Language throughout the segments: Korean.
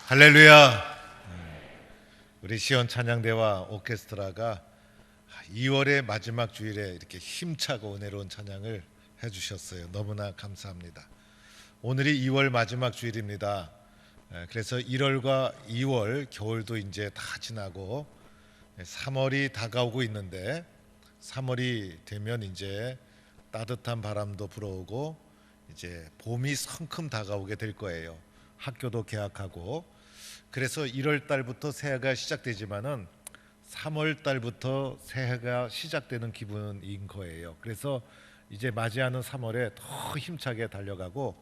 할렐루야. 우리 시온 찬양대와 오케스트라가 2월의 마지막 주일에 이렇게 힘차고 은혜로운 찬양을 해주셨어요. 너무나 감사합니다. 오늘이 2월 마지막 주일입니다. 그래서 1월과 2월 겨울도 이제 다 지나고 3월이 다가오고 있는데, 3월이 되면 이제 따뜻한 바람도 불어오고 이제 봄이 성큼 다가오게 될 거예요. 학교도 개학하고. 그래서 1월 달부터 새해가 시작되지만은 3월 달부터 새해가 시작되는 기분인 거예요. 그래서 이제 맞이하는 3월에 더 힘차게 달려가고,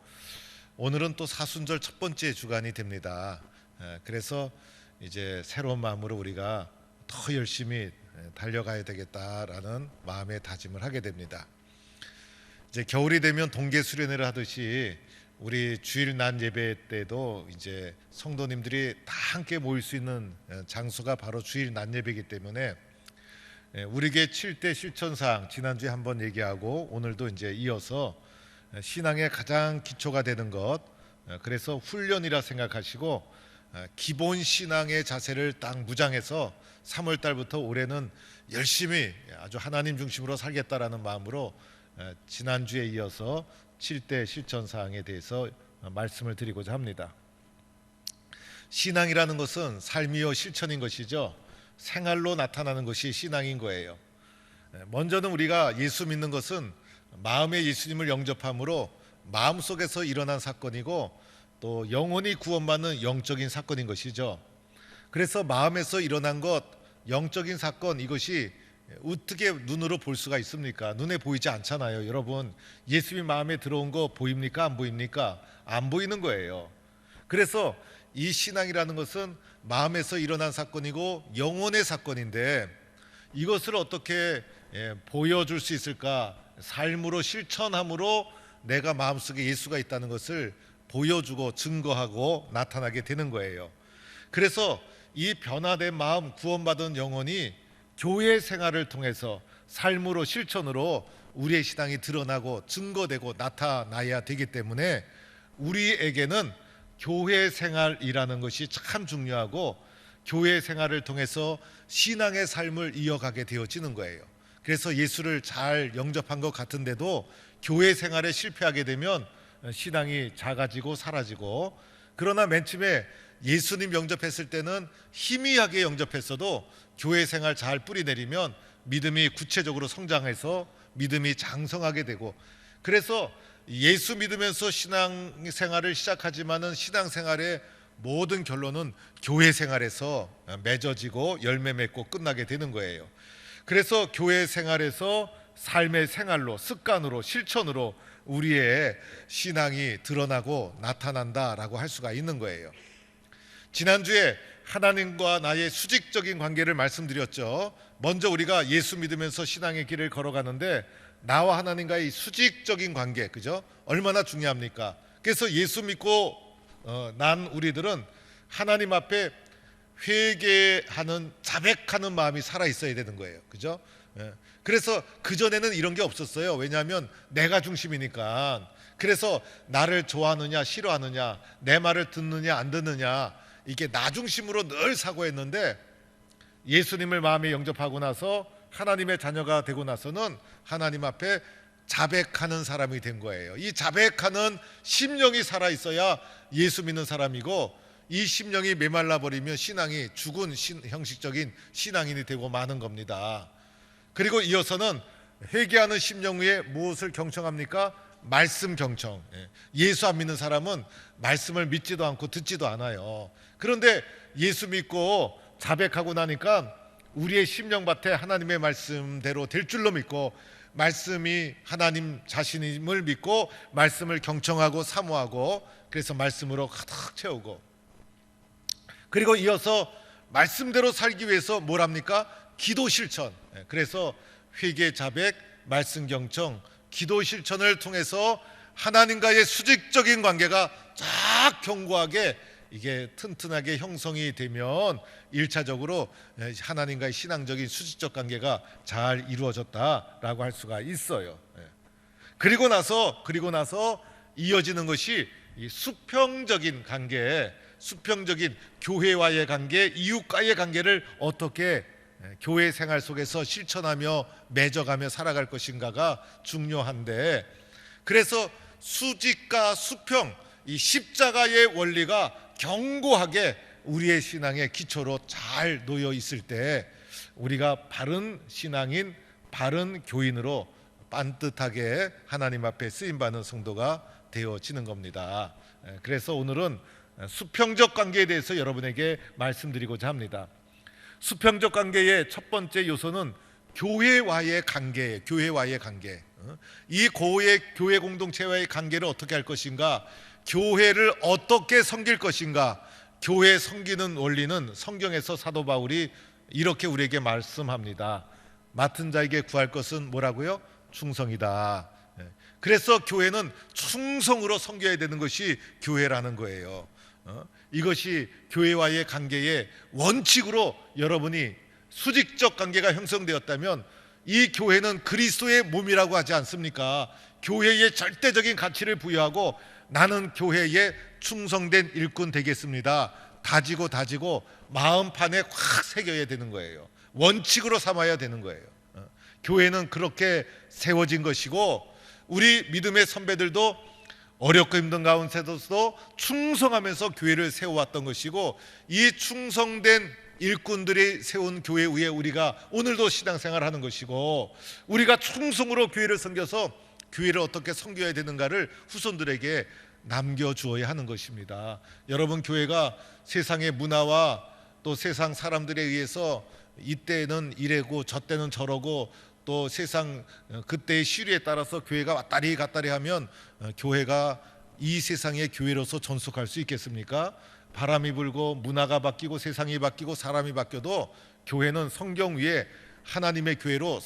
오늘은 또 사순절 첫 번째 주간이 됩니다. 그래서 이제 새로운 마음으로 우리가 더 열심히 달려가야 되겠다라는 마음의 다짐을 하게 됩니다. 이제 겨울이 되면 동계 수련회를 하듯이 우리 주일 낮 예배 때도 이제 성도님들이 다 함께 모일 수 있는 장소가 바로 주일 낮 예배이기 때문에 우리에게 7대 실천사항, 지난주에 한번 얘기하고 오늘도 이제 이어서 신앙의 가장 기초가 되는 것, 그래서 훈련이라 생각하시고 기본 신앙의 자세를 딱 무장해서 3월 달부터 올해는 열심히 아주 하나님 중심으로 살겠다라는 마음으로 지난주에 이어서 7대 실천사항에 대해서 말씀을 드리고자 합니다. 신앙이라는 것은 삶이요 실천인 것이죠. 생활로 나타나는 것이 신앙인 거예요. 먼저는 우리가 예수 믿는 것은 마음에 예수님을 영접함으로 마음속에서 일어난 사건이고, 또 영혼이 구원받는 영적인 사건인 것이죠. 그래서 마음에서 일어난 것, 영적인 사건, 이것이 어떻게 눈으로 볼 수가 있습니까? 눈에 보이지 않잖아요. 여러분, 예수님 마음에 들어온 거 보입니까? 안 보입니까? 안 보이는 거예요. 그래서 이 신앙이라는 것은 마음에서 일어난 사건이고 영혼의 사건인데, 이것을 어떻게 보여줄 수 있을까? 삶으로 실천함으로 내가 마음속에 예수가 있다는 것을 보여주고 증거하고 나타나게 되는 거예요. 그래서 이 변화된 마음, 구원받은 영혼이 교회 생활을 통해서 삶으로 실천으로 우리의 신앙이 드러나고 증거되고 나타나야 되기 때문에 우리에게는 교회 생활이라는 것이 참 중요하고, 교회 생활을 통해서 신앙의 삶을 이어가게 되어지는 거예요. 그래서 예수를 잘 영접한 것 같은데도 교회 생활에 실패하게 되면 신앙이 작아지고 사라지고, 그러나 맨 처음에 예수님 영접했을 때는 희미하게 영접했어도 교회 생활 잘 뿌리내리면 믿음이 구체적으로 성장해서 믿음이 장성하게 되고, 그래서 예수 믿으면서 신앙 생활을 시작하지만은 신앙 생활의 모든 결론은 교회 생활에서 맺어지고 열매 맺고 끝나게 되는 거예요. 그래서 교회 생활에서 삶의 생활로, 습관으로, 실천으로 우리의 신앙이 드러나고 나타난다라고 할 수가 있는 거예요. 지난주에 하나님과 나의 수직적인 관계를 말씀드렸죠. 먼저 우리가 예수 믿으면서 신앙의 길을 걸어가는데 나와 하나님과의 수직적인 관계, 그죠? 얼마나 중요합니까? 그래서 예수 믿고 난 우리들은 하나님 앞에 회개하는, 자백하는 마음이 살아 있어야 되는 거예요, 그죠? 그래서 그전에는 이런 게 없었어요. 왜냐하면 내가 중심이니까. 그래서 나를 좋아하느냐 싫어하느냐, 내 말을 듣느냐 안 듣느냐, 이게 나 중심으로 늘 사고했는데, 예수님을 마음에 영접하고 나서 하나님의 자녀가 되고 나서는 하나님 앞에 자백하는 사람이 된 거예요. 이 자백하는 심령이 살아있어야 예수 믿는 사람이고, 이 심령이 메말라 버리면 신앙이 죽은 형식적인 신앙인이 되고 마는 겁니다. 그리고 이어서는 회개하는 심령 위에 무엇을 경청합니까? 말씀 경청. 예수 안 믿는 사람은 말씀을 믿지도 않고 듣지도 않아요. 그런데 예수 믿고 자백하고 나니까 우리의 심령밭에 하나님의 말씀대로 될 줄로 믿고, 말씀이 하나님 자신임을 믿고 말씀을 경청하고 사모하고, 그래서 말씀으로 가득 채우고, 그리고 이어서 말씀대로 살기 위해서 뭘 합니까? 기도 실천. 그래서 회개, 자백, 말씀 경청, 기도 실천을 통해서 하나님과의 수직적인 관계가 쫙 견고하게, 이게 튼튼하게 형성이 되면 1차적으로 하나님과의 신앙적인 수직적 관계가 잘 이루어졌다라고 할 수가 있어요. 그리고 나서 이어지는 것이 이 수평적인 관계, 수평적인 교회와의 관계, 이웃과의 관계를 어떻게 교회 생활 속에서 실천하며 맺어가며 살아갈 것인가가 중요한데, 그래서 수직과 수평, 이 십자가의 원리가 견고하게 우리의 신앙의 기초로 잘 놓여 있을 때 우리가 바른 신앙인, 바른 교인으로 반듯하게 하나님 앞에 쓰임받는 성도가 되어지는 겁니다. 그래서 오늘은 수평적 관계에 대해서 여러분에게 말씀드리고자 합니다. 수평적 관계의 첫 번째 요소는 교회와의 관계예요. 교회와의 관계. 이 교회 공동체와의 관계를 어떻게 할 것인가, 교회를 어떻게 섬길 것인가. 교회 섬기는 원리는 성경에서 사도 바울이 이렇게 우리에게 말씀합니다. 맡은 자에게 구할 것은 뭐라고요? 충성이다. 그래서 교회는 충성으로 섬겨야 되는 것이 교회라는 거예요. 이것이 교회와의 관계의 원칙으로 여러분이 수직적 관계가 형성되었다면 이 교회는 그리스도의 몸이라고 하지 않습니까? 교회에 절대적인 가치를 부여하고 나는 교회에 충성된 일꾼 되겠습니다. 다지고 마음판에 확 새겨야 되는 거예요. 원칙으로 삼아야 되는 거예요. 교회는 그렇게 세워진 것이고, 우리 믿음의 선배들도 어렵고 힘든 가운데서도 충성하면서 교회를 세워왔던 것이고, 이 충성된 일꾼들이 세운 교회 위에 우리가 오늘도 신앙생활을 하는 것이고, 우리가 충성으로 교회를 섬겨서 교회를 어떻게 섬겨야 되는가를 후손들에게 남겨주어야 하는 것입니다. 여러분, 교회가 세상의 문화와 또 세상 사람들에 의해서 이때는 이래고 저때는 저러고 또 세상 그때의 시류에 따라서 교회가 왔다리 갔다리 하면 교회가 이 세상의 교회로서 전속할 수 있겠습니까? 바람이 불고 문화가 바뀌고 세상이 바뀌고 사람이 바뀌어도 교회는 성경 위에 하나님의 교회로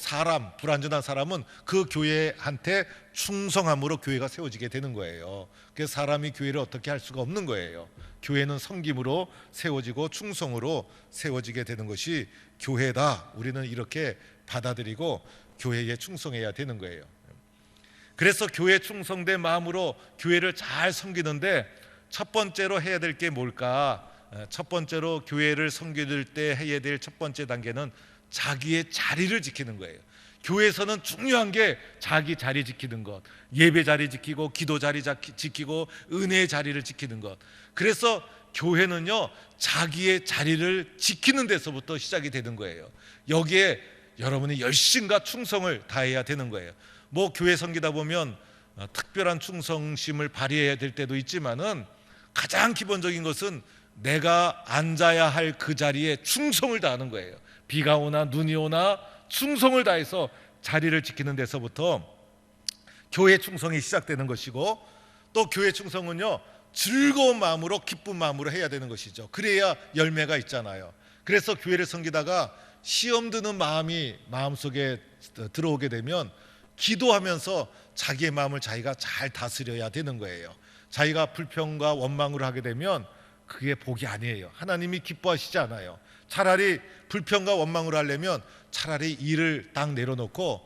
불완전한 사람은 그 교회한테 충성함으로 교회가 세워지게 되는 거예요. 그래서 사람이 교회를 어떻게 할 수가 없는 거예요. 교회는 섬김으로 세워지고 충성으로 세워지게 되는 것이 교회다. 우리는 이렇게 받아들이고 교회에 충성해야 되는 거예요. 그래서 교회 충성된 마음으로 교회를 잘 섬기는데 첫 번째로 해야 될 게 뭘까? 첫 번째로 교회를 섬길 때 해야 될 첫 번째 단계는 자기의 자리를 지키는 거예요. 교회에서는 중요한 게 자기 자리 지키는 것, 예배 자리 지키고 기도 자리 지키고 은혜의 자리를 지키는 것. 그래서 교회는요, 자기의 자리를 지키는 데서부터 시작이 되는 거예요. 여기에 여러분이 열심과 충성을 다해야 되는 거예요. 뭐 교회 섬기다 보면 특별한 충성심을 발휘해야 될 때도 있지만은 가장 기본적인 것은 내가 앉아야 할 그 자리에 충성을 다하는 거예요. 비가 오나 눈이 오나 충성을 다해서 자리를 지키는 데서부터 교회 충성이 시작되는 것이고, 또 교회 충성은요, 즐거운 마음으로 기쁜 마음으로 해야 되는 것이죠. 그래야 열매가 있잖아요. 그래서 교회를 섬기다가 시험 드는 마음이 마음속에 들어오게 되면 기도하면서 자기의 마음을 자기가 잘 다스려야 되는 거예요. 자기가 불평과 원망을 하게 되면 그게 복이 아니에요. 하나님이 기뻐하시지 않아요. 차라리 불평과 원망을 하려면 차라리 일을 딱 내려놓고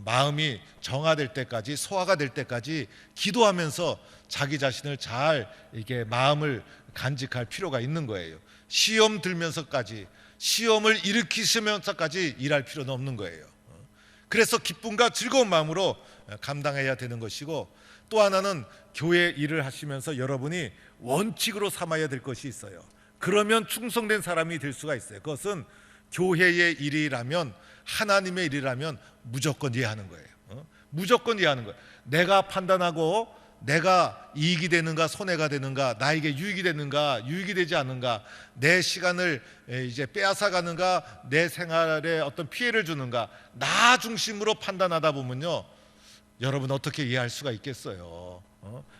마음이 정화될 때까지, 소화가 될 때까지 기도하면서 자기 자신을 잘 이게 마음을 간직할 필요가 있는 거예요. 시험 들면서까지, 시험을 일으키시면서까지 일할 필요는 없는 거예요. 그래서 기쁨과 즐거운 마음으로 감당해야 되는 것이고, 또 하나는 교회 일을 하시면서 여러분이 원칙으로 삼아야 될 것이 있어요. 그러면 충성된 사람이 될 수가 있어요. 그것은 교회의 일이라면, 하나님의 일이라면 무조건 이해하는 거예요. 무조건 이해하는 거예요. 내가 판단하고 내가 이익이 되는가 손해가 되는가, 나에게 유익이 되는가 유익이 되지 않는가, 내 시간을 이제 빼앗아 가는가, 내 생활에 어떤 피해를 주는가, 나 중심으로 판단하다 보면요, 여러분 어떻게 이해할 수가 있겠어요?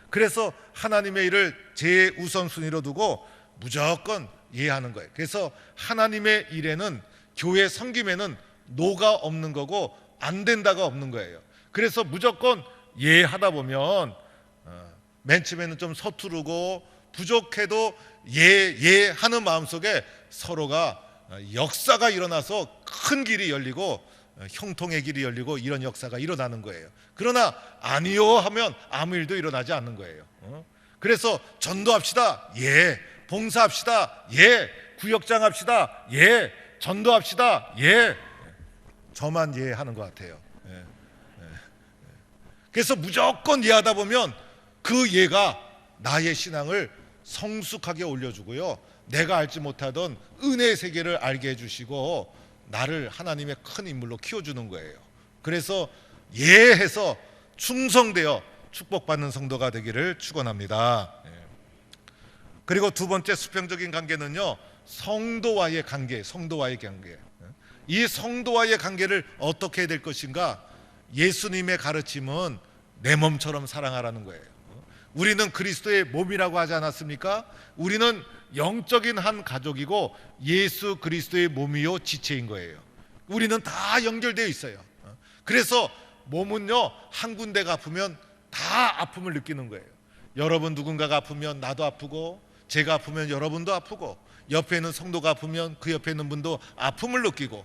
그래서 하나님의 일을 제우선순위로 두고 무조건 이해하는 거예요. 그래서 하나님의 일에는, 교회 섬김에는 노가 없는 거고 안 된다가 없는 거예요. 그래서 무조건 예하다 보면 맨 처음에는 좀 서투르고 부족해도 예하는 마음속에 서로가 역사가 일어나서 큰 길이 열리고 형통의 길이 열리고 이런 역사가 일어나는 거예요. 그러나 아니요 하면 아무 일도 일어나지 않는 거예요. 그래서 전도합시다. 예. 봉사합시다. 예. 구역장 합시다. 예. 전도합시다. 예. 저만 예 하는 것 같아요. 예. 그래서 무조건 예하다 보면 그 예가 나의 신앙을 성숙하게 올려주고요, 내가 알지 못하던 은혜의 세계를 알게 해주시고 나를 하나님의 큰 인물로 키워주는 거예요. 그래서 예해서 충성되어 축복받는 성도가 되기를 축원합니다. 그리고 두 번째 수평적인 관계는요, 성도와의 관계, 성도와의 관계. 이 성도와의 관계를 어떻게 해야 될 것인가? 예수님의 가르침은 내 몸처럼 사랑하라는 거예요. 우리는 그리스도의 몸이라고 하지 않았습니까? 우리는 영적인 한 가족이고 예수 그리스도의 몸이요 지체인 거예요. 우리는 다 연결되어 있어요. 그래서 몸은요, 한 군데가 아프면 다 아픔을 느끼는 거예요. 여러분 누군가가 아프면 나도 아프고, 제가 아프면 여러분도 아프고, 옆에 있는 성도가 아프면 그 옆에 있는 분도 아픔을 느끼고,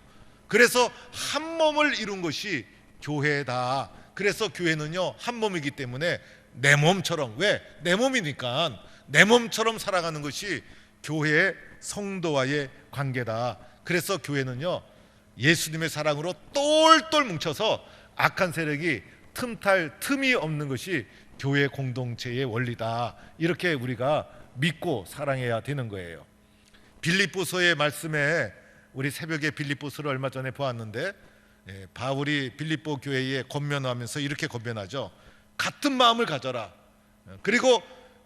그래서 한 몸을 이룬 것이 교회다. 그래서 교회는요, 한 몸이기 때문에 내 몸처럼, 왜? 내 몸이니까 내 몸처럼 살아가는 것이 교회의 성도와의 관계다. 그래서 교회는요, 예수님의 사랑으로 똘똘 뭉쳐서 악한 세력이 틈탈 틈이 없는 것이 교회 공동체의 원리다. 이렇게 우리가 믿고 사랑해야 되는 거예요. 빌립보서의 말씀에, 우리 새벽에 빌립보서를 얼마 전에 보았는데, 바울이 빌립보 교회에 권면하면서 이렇게 권면하죠. 같은 마음을 가져라. 그리고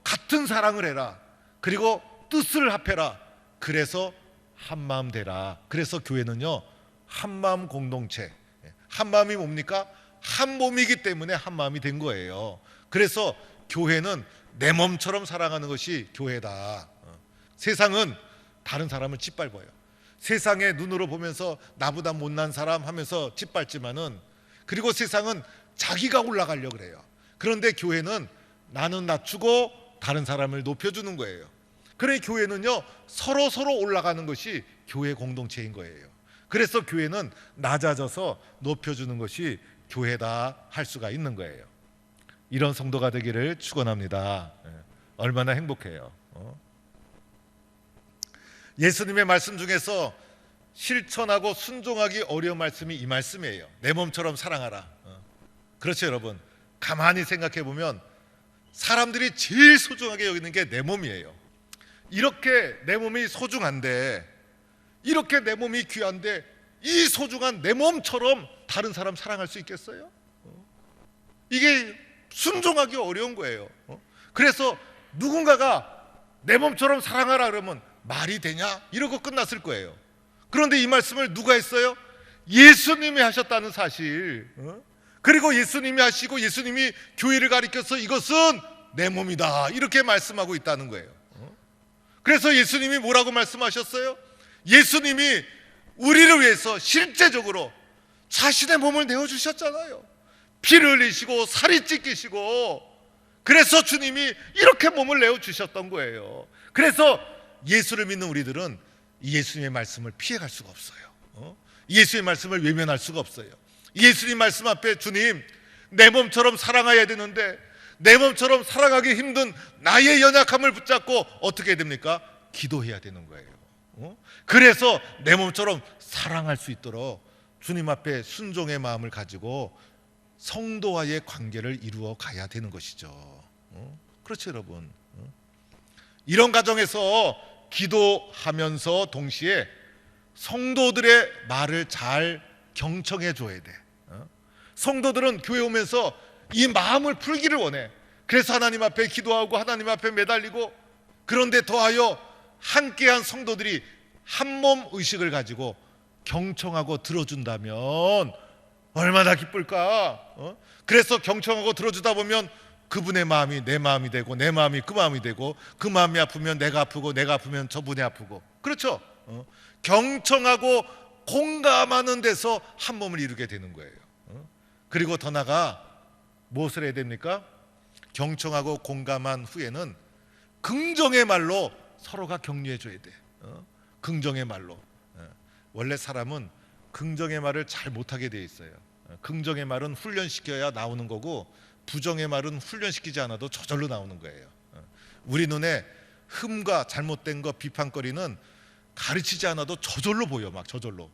같은 사랑을 해라. 그리고 뜻을 합해라. 그래서 한 마음 되라. 그래서 교회는요, 한 마음 공동체. 한 마음이 뭡니까? 한 몸이기 때문에 한 마음이 된 거예요. 그래서 교회는 내 몸처럼 사랑하는 것이 교회다. 세상은 다른 사람을 짓밟아요. 세상의 눈으로 보면서 나보다 못난 사람 하면서 짓밟지만은, 그리고 세상은 자기가 올라가려고 그래요. 그런데 교회는 나는 낮추고 다른 사람을 높여주는 거예요. 그래 교회는요, 서로 올라가는 것이 교회 공동체인 거예요. 그래서 교회는 낮아져서 높여주는 것이 교회다 할 수가 있는 거예요. 이런 성도가 되기를 축원합니다. 얼마나 행복해요. 예수님의 말씀 중에서 실천하고 순종하기 어려운 말씀이 이 말씀이에요. 내 몸처럼 사랑하라. 그렇죠 여러분. 가만히 생각해 보면 사람들이 제일 소중하게 여기는 게 내 몸이에요. 이렇게 내 몸이 소중한데, 이렇게 내 몸이 귀한데, 이 소중한 내 몸처럼 다른 사람 사랑할 수 있겠어요? 이게 순종하기 어려운 거예요. 그래서 누군가가 내 몸처럼 사랑하라 그러면 말이 되냐? 이러고 끝났을 거예요. 그런데 이 말씀을 누가 했어요? 예수님이 하셨다는 사실. 그리고 예수님이 하시고 예수님이 교회를 가리켜서 이것은 내 몸이다 이렇게 말씀하고 있다는 거예요. 그래서 예수님이 뭐라고 말씀하셨어요? 예수님이 우리를 위해서 실제적으로 자신의 몸을 내어주셨잖아요. 피를 흘리시고 살이 찢기시고, 그래서 주님이 이렇게 몸을 내어주셨던 거예요. 그래서 예수를 믿는 우리들은 이 예수님의 말씀을 피해갈 수가 없어요. 예수의 말씀을 외면할 수가 없어요. 예수님 말씀 앞에 주님, 내 몸처럼 사랑해야 되는데 내 몸처럼 살아가기 힘든 나의 연약함을 붙잡고 어떻게 해야 됩니까? 기도해야 되는 거예요. 그래서 내 몸처럼 사랑할 수 있도록 주님 앞에 순종의 마음을 가지고 성도와의 관계를 이루어 가야 되는 것이죠. 그렇죠 여러분. 이런 과정에서 기도하면서 동시에 성도들의 말을 잘 경청해 줘야 돼. 성도들은 교회 오면서 이 마음을 풀기를 원해. 그래서 하나님 앞에 기도하고 하나님 앞에 매달리고, 그런데 더하여 함께한 성도들이 한 몸 의식을 가지고 경청하고 들어준다면 얼마나 기쁠까? 그래서 경청하고 들어주다 보면 그분의 마음이 내 마음이 되고, 내 마음이 그 마음이 되고, 그 마음이 아프면 내가 아프고, 내가 아프면 저분이 아프고. 그렇죠? 경청하고 공감하는 데서 한 몸을 이루게 되는 거예요. 그리고 더 나아가 무엇을 해야 됩니까? 경청하고 공감한 후에는 긍정의 말로 서로가 격려해 줘야 돼. 긍정의 말로. 원래 사람은 긍정의 말을 잘 못하게 돼 있어요. 긍정의 말은 훈련시켜야 나오는 거고, 부정의 말은 훈련시키지 않아도 저절로 나오는 거예요. 우리 눈에 흠과 잘못된 거 비판거리는 가르치지 않아도 저절로 보여. 막 저절로.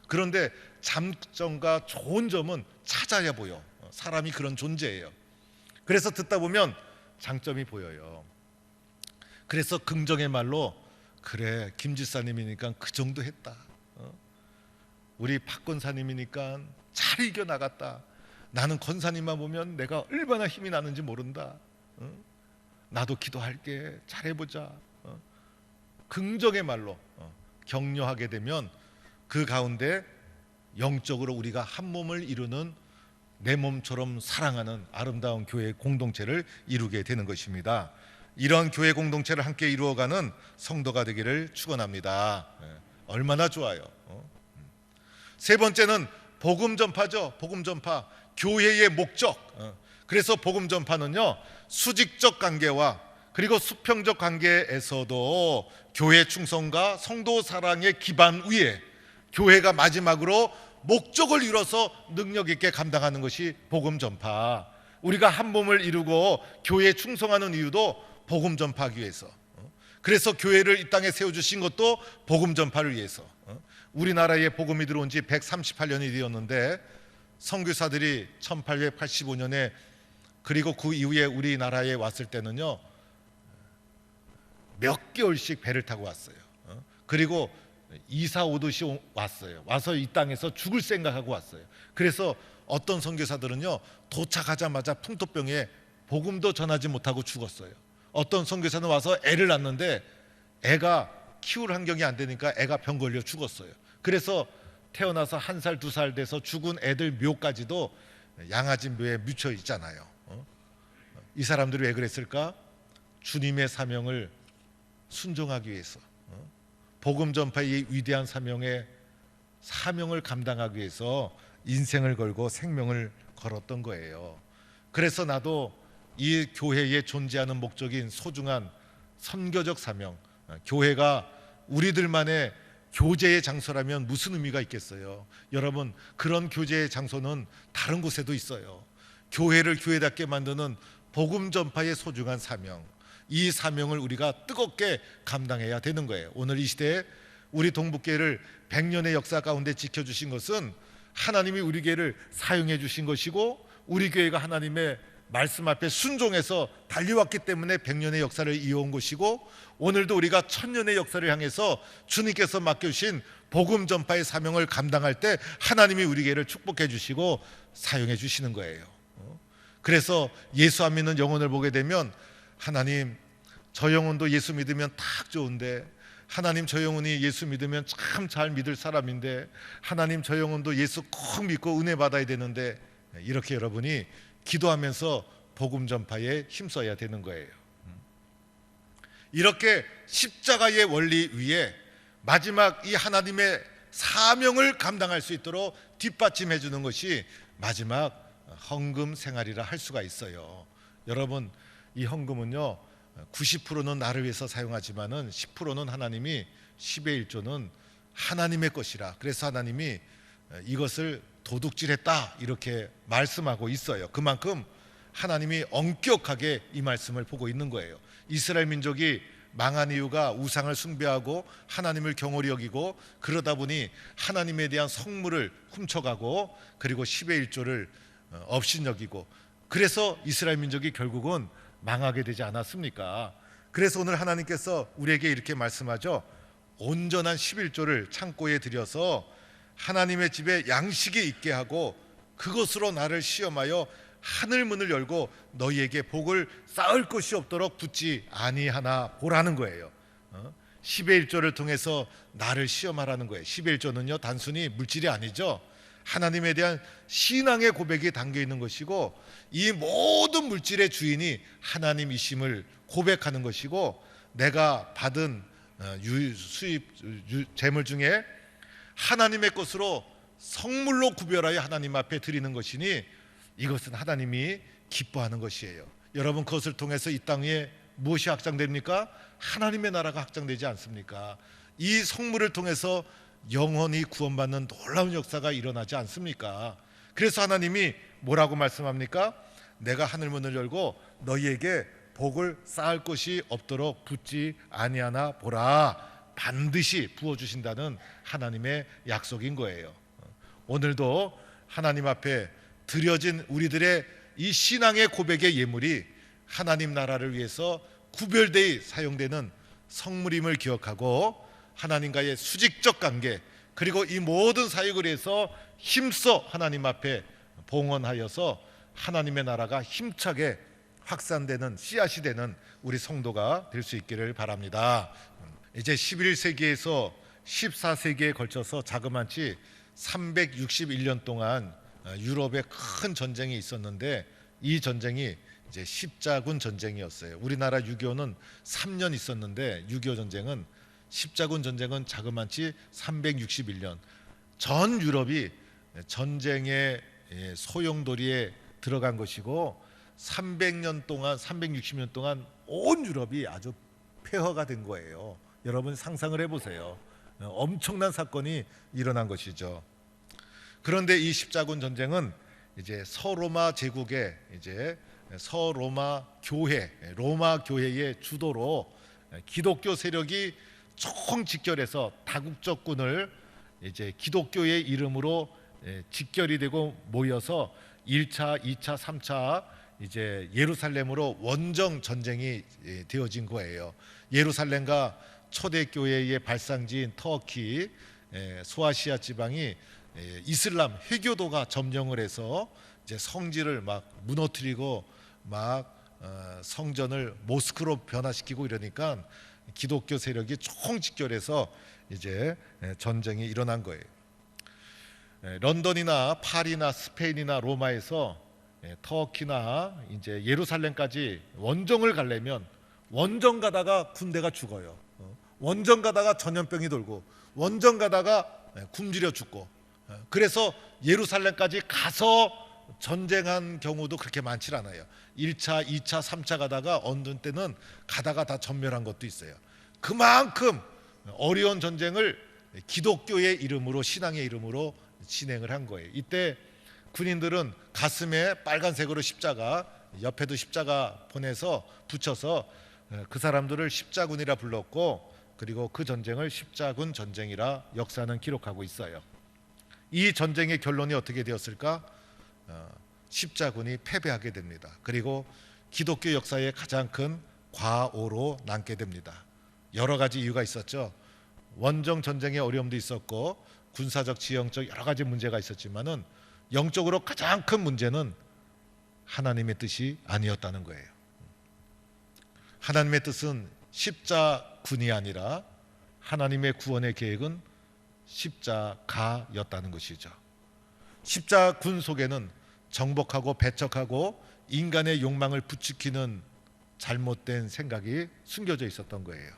그런데 장점과 좋은 점은 찾아야 보여. 사람이 그런 존재예요. 그래서 듣다 보면 장점이 보여요. 그래서 긍정의 말로 그래 김 지사님이니까 그 정도 했다. 우리 박 권사님이니까 잘 이겨나갔다. 나는 권사님만 보면 내가 얼마나 힘이 나는지 모른다. 나도 기도할게. 잘해보자. 긍정의 말로 격려하게 되면 그 가운데 영적으로 우리가 한 몸을 이루는 내 몸처럼 사랑하는 아름다운 교회 공동체를 이루게 되는 것입니다. 이런 교회 공동체를 함께 이루어가는 성도가 되기를 축원합니다. 얼마나 좋아요. 세 번째는 복음 전파죠. 복음 전파, 교회의 목적. 그래서 복음 전파는요, 수직적 관계와 그리고 수평적 관계에서도 교회 충성과 성도 사랑의 기반 위에 교회가 마지막으로 목적을 이뤄서 능력 있게 감당하는 것이 복음 전파. 우리가 한 몸을 이루고 교회에 충성하는 이유도 복음 전파하기 위해서. 그래서 교회를 이 땅에 세워주신 것도 복음 전파를 위해서. 우리나라에 복음이 들어온 지 138년이 되었는데 선교사들이 1885년에 그리고 그 이후에 우리나라에 왔을 때는요, 몇 개월씩 배를 타고 왔어요. 그리고 2사 오듯이 왔어요. 와서 이 땅에서 죽을 생각하고 왔어요. 그래서 어떤 선교사들은요, 도착하자마자 풍토병에 복음도 전하지 못하고 죽었어요. 어떤 선교사는 와서 애를 낳는데 애가 키울 환경이 안 되니까 애가 병 걸려 죽었어요. 그래서 태어나서 1살, 2살 돼서 죽은 애들 묘까지도 양아지 묘에 묻혀 있잖아요. 이 사람들이 왜 그랬을까? 주님의 사명을 순종하기 위해서, 복음 전파의 위대한 사명을 감당하기 위해서 인생을 걸고 생명을 걸었던 거예요. 그래서 나도 이 교회에 존재하는 목적인 소중한 선교적 사명, 교회가 우리들만의 교제의 장소라면 무슨 의미가 있겠어요? 여러분, 그런 교제의 장소는 다른 곳에도 있어요. 교회를 교회답게 만드는 복음 전파의 소중한 사명, 이 사명을 우리가 뜨겁게 감당해야 되는 거예요. 오늘 이 시대에 우리 동북교회를 100년의 역사 가운데 지켜주신 것은 하나님이 우리 교회를 사용해 주신 것이고, 우리 교회가 하나님의 말씀 앞에 순종해서 달려왔기 때문에 100년의 역사를 이어온 것이고, 오늘도 우리가 1000년의 역사를 향해서 주님께서 맡겨주신 복음 전파의 사명을 감당할 때 하나님이 우리 교회를 축복해 주시고 사용해 주시는 거예요. 그래서 예수 안 믿는 영혼을 보게 되면, 하나님 저 영혼도 예수 믿으면 딱 좋은데, 하나님 저 영혼이 예수 믿으면 참 잘 믿을 사람인데, 하나님 저 영혼도 예수 꼭 믿고 은혜 받아야 되는데, 이렇게 여러분이 기도하면서 복음 전파에 힘써야 되는 거예요. 이렇게 십자가의 원리 위에 마지막 이 하나님의 사명을 감당할 수 있도록 뒷받침해 주는 것이 마지막 헌금 생활이라 할 수가 있어요. 여러분, 이 헌금은요, 90%는 나를 위해서 사용하지만은 10%는 하나님이, 10의 1조는 하나님의 것이라, 그래서 하나님이 이것을 도둑질했다 이렇게 말씀하고 있어요. 그만큼 하나님이 엄격하게 이 말씀을 보고 있는 거예요. 이스라엘 민족이 망한 이유가 우상을 숭배하고 하나님을 경홀히 여기고, 그러다 보니 하나님에 대한 성물을 훔쳐가고, 그리고 10의 1조를 업신여기고, 그래서 이스라엘 민족이 결국은 망하게 되지 않았습니까? 그래서 오늘 하나님께서 우리에게 이렇게 말씀하죠. 온전한 11조를 창고에 들여서 하나님의 집에 양식이 있게 하고, 그것으로 나를 시험하여 하늘 문을 열고 너희에게 복을 쌓을 것이 없도록 붙지 아니하나 보라는 거예요. 10의 1조를 통해서 나를 시험하라는 거예요. 10의 1조는요, 단순히 물질이 아니죠. 하나님에 대한 신앙의 고백이 담겨 있는 것이고, 이 모든 물질의 주인이 하나님이심을 고백하는 것이고, 내가 받은 재물 중에 하나님의 것으로 성물로 구별하여 하나님 앞에 드리는 것이니 이것은 하나님이 기뻐하는 것이에요. 여러분, 그것을 통해서 이 땅에 무엇이 확장됩니까? 하나님의 나라가 확장되지 않습니까? 이 성물을 통해서 영혼이 구원받는 놀라운 역사가 일어나지 않습니까? 그래서 하나님이 뭐라고 말씀합니까? 내가 하늘문을 열고 너희에게 복을 쌓을 것이 없도록 붓지 아니하나 보라. 반드시 부어주신다는 하나님의 약속인 거예요. 오늘도 하나님 앞에 드려진 우리들의 이 신앙의 고백의 예물이 하나님 나라를 위해서 구별되이 사용되는 성물임을 기억하고 하나님과의 수직적 관계, 그리고 이 모든 사역을 위해서 힘써 하나님 앞에 봉헌하여서 하나님의 나라가 힘차게 확산되는 씨앗이 되는 우리 성도가 될 수 있기를 바랍니다. 이제 11세기에서 14세기에 걸쳐서 자그마치 361년 동안 유럽에 큰 전쟁이 있었는데, 이 전쟁이 이제 십자군 전쟁이었어요. 우리나라 6.25는 3년 있었는데 6.25 전쟁은, 십자군 전쟁은 자그마치 361년, 전 유럽이 전쟁의 소용돌이에 들어간 것이고 300년 동안, 360년 동안 온 유럽이 아주 폐허가 된 거예요. 여러분 상상을 해보세요. 엄청난 사건이 일어난 것이죠. 그런데 이 십자군 전쟁은 이제 서로마 제국의 이제 서로마 교회, 로마 교회의 주도로 기독교 세력이 총직결해서 다국적군을 이제 기독교의 이름으로 직결이 되고 모여서 1차, 2차, 3차 이제 예루살렘으로 원정 전쟁이 되어진 거예요. 예루살렘과 초대교회의 발상지인 터키, 소아시아 지방이 이슬람 회교도가 점령을 해서 이제 성지를 막 무너뜨리고 막 성전을 모스크로 변화시키고 이러니까 기독교 세력이 총직결해서 이제 전쟁이 일어난 거예요. 런던이나 파리나 스페인이나 로마에서 터키나 이제 예루살렘까지 원정을 가려면 원정 가다가 군대가 죽어요. 원정 가다가 전염병이 돌고 원정 가다가 굶주려 죽고, 그래서 예루살렘까지 가서 전쟁한 경우도 그렇게 많지 않아요. 1차, 2차, 3차 가다가 어느 때는 가다가 다 전멸한 것도 있어요. 그만큼 어려운 전쟁을 기독교의 이름으로, 신앙의 이름으로 진행을 한 거예요. 이때 군인들은 가슴에 빨간색으로 십자가, 옆에도 십자가 보내서 붙여서 그 사람들을 십자군이라 불렀고, 그리고 그 전쟁을 십자군 전쟁이라 역사는 기록하고 있어요. 이 전쟁의 결론이 어떻게 되었을까? 십자군이 패배하게 됩니다. 그리고 기독교 역사의 가장 큰 과오로 남게 됩니다. 여러 가지 이유가 있었죠. 원정 전쟁의 어려움도 있었고 군사적, 지형적 여러 가지 문제가 있었지만은 영적으로 가장 큰 문제는 하나님의 뜻이 아니었다는 거예요. 하나님의 뜻은 십자군이 아니라 하나님의 구원의 계획은 십자가였다는 것이죠. 십자군 속에는 정복하고 배척하고 인간의 욕망을 부추기는 잘못된 생각이 숨겨져 있었던 거예요.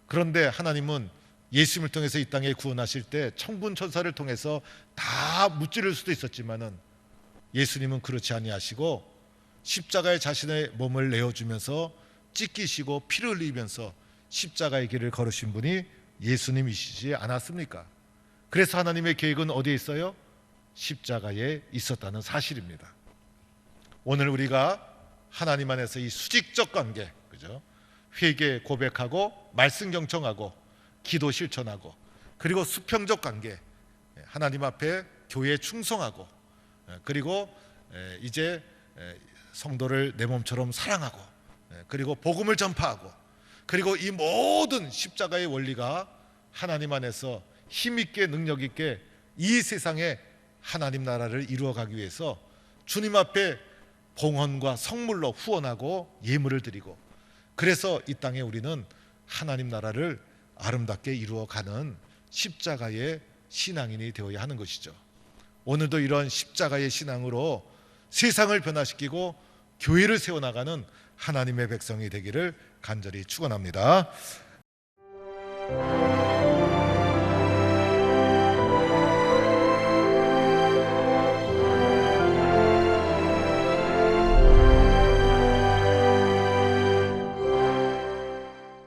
그런데 하나님은 예수님을 통해서 이 땅에 구원하실 때 천군 천사를 통해서 다 무찌를 수도 있었지만은 예수님은 그렇지 아니하시고 십자가에 자신의 몸을 내어주면서 찢기시고 피를 흘리면서 십자가의 길을 걸으신 분이 예수님이시지 않았습니까? 그래서 하나님의 계획은 어디에 있어요? 십자가에 있었다는 사실입니다. 오늘 우리가 하나님 안에서 이 수직적 관계, 그죠? 회개 고백하고 말씀 경청하고 기도 실천하고, 그리고 수평적 관계, 하나님 앞에 교회에 충성하고, 그리고 이제 성도를 내 몸처럼 사랑하고, 그리고 복음을 전파하고, 그리고 이 모든 십자가의 원리가 하나님 안에서 힘있게 능력있게 이 세상에 하나님 나라를 이루어가기 위해서 주님 앞에 봉헌과 성물로 후원하고 예물을 드리고, 그래서 이 땅에 우리는 하나님 나라를 아름답게 이루어가는 십자가의 신앙인이 되어야 하는 것이죠. 오늘도 이런 십자가의 신앙으로 세상을 변화시키고 교회를 세워나가는 하나님의 백성이 되기를 간절히 축원합니다.